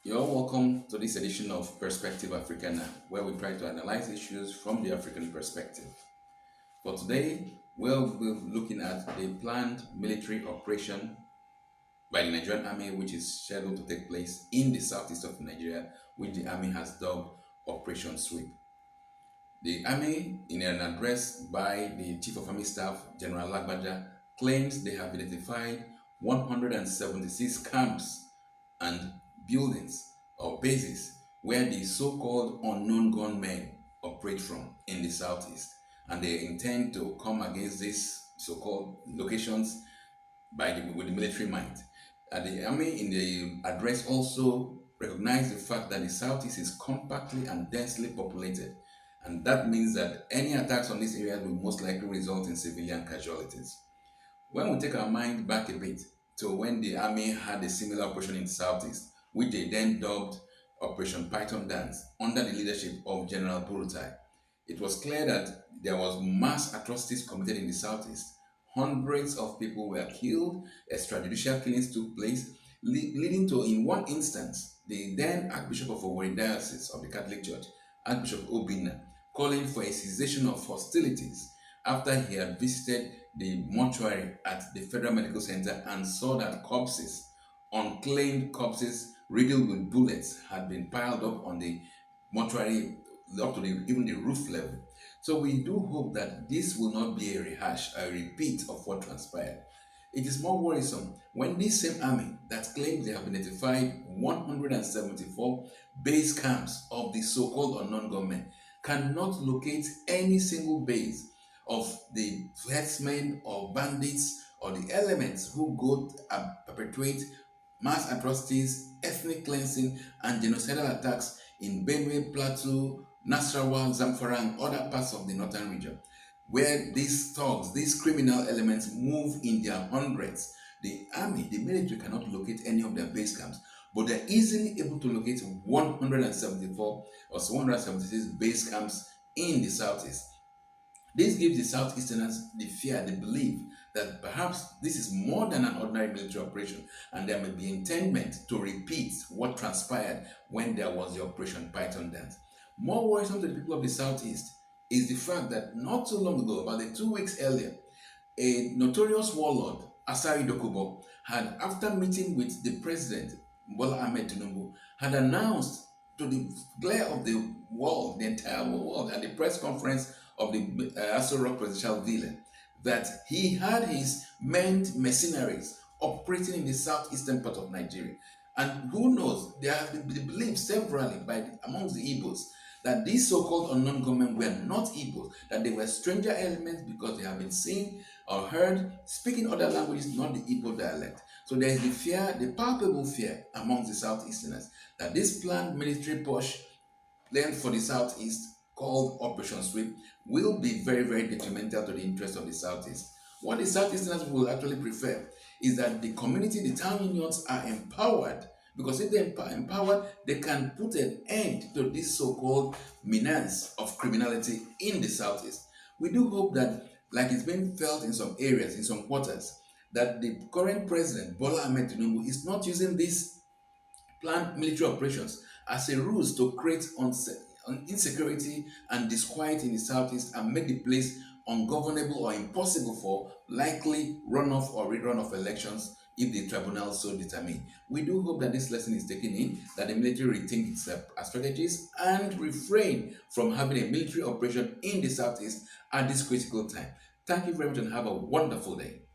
You're all welcome to this edition of Perspective Africana, where we try to analyze issues from the African perspective. For today, we'll be looking at the planned military operation by the Nigerian Army, which is scheduled to take place in the southeast of Nigeria, which the Army has dubbed Operation Sweep. The Army, in an address by the Chief of Army Staff, General Lagbaja, claims they have identified 176 camps and buildings or bases where the so-called unknown gunmen operate from in the southeast, and they intend to come against these so-called locations with the military might. The army in the address also recognized the fact that the southeast is compactly and densely populated, and that means that any attacks on these areas will most likely result in civilian casualties. When we take our mind back a bit to when the army had a similar operation in the southeast, which they then dubbed Operation Python Dance under the leadership of General Burutai, it was clear that there was mass atrocities committed in the southeast. Hundreds of people were killed, extrajudicial killings took place, leading to, in one instance, the then Archbishop of Owerri Diocese of the Catholic Church, Archbishop Obinna, calling for a cessation of hostilities after he had visited the mortuary at the Federal Medical Center and saw that corpses, unclaimed corpses riddled with bullets, had been piled up on the mortuary up to even the roof level. So we do hope that this will not be a rehash, a repeat of what transpired. It is more worrisome when this same army that claims they have identified 174 base camps of the so-called unknown government cannot locate any single base of the herdsmen or bandits or the elements who go and perpetrate mass atrocities, ethnic cleansing, and genocidal attacks in Benue, Plateau, Nasarawa, Zamfara, and other parts of the northern region, where these thugs, these criminal elements move in their hundreds. The army, the military cannot locate any of their base camps, but they're easily able to locate 174 or 176 base camps in the southeast. This gives the Southeasterners the fear, the belief that perhaps this is more than an ordinary military operation and there may be intendment to repeat what transpired when there was the Operation Python Dance. More worrisome to the people of the Southeast is the fact that not so long ago, about 2 weeks earlier, a notorious warlord, Asari Dokubo, had, after meeting with the president, Bola Tinubu, had announced to the glare of the world, the entire world, at the press conference of the Aso Rock Presidential Villa, that he had his men mercenaries operating in the southeastern part of Nigeria. And who knows, there has been believed severally amongst the Igbos that these so-called unknown gunmen were not Igbos, that they were stranger elements because they have been seen or heard speaking other languages, not the Igbo dialect. So there is the fear, the palpable fear amongst the Southeasterners that this planned military push then for the Southeast called Operation Sweep will be very, very detrimental to the interests of the Southeast. What the Southeasterners will actually prefer is that the community, the town unions are empowered, because if they're empowered, they can put an end to this so-called menace of criminality in the Southeast. We do hope that, like it's been felt in some areas, in some quarters, that the current president, Bola Tinubu, is not using this planned military operations as a ruse to create insecurity and disquiet in the southeast and make the place ungovernable or impossible for likely runoff or rerun of elections if the tribunal so determine. We do hope that this lesson is taken in, that the military rethink its strategies and refrain from having a military operation in the southeast at this critical time. Thank you very much and have a wonderful day.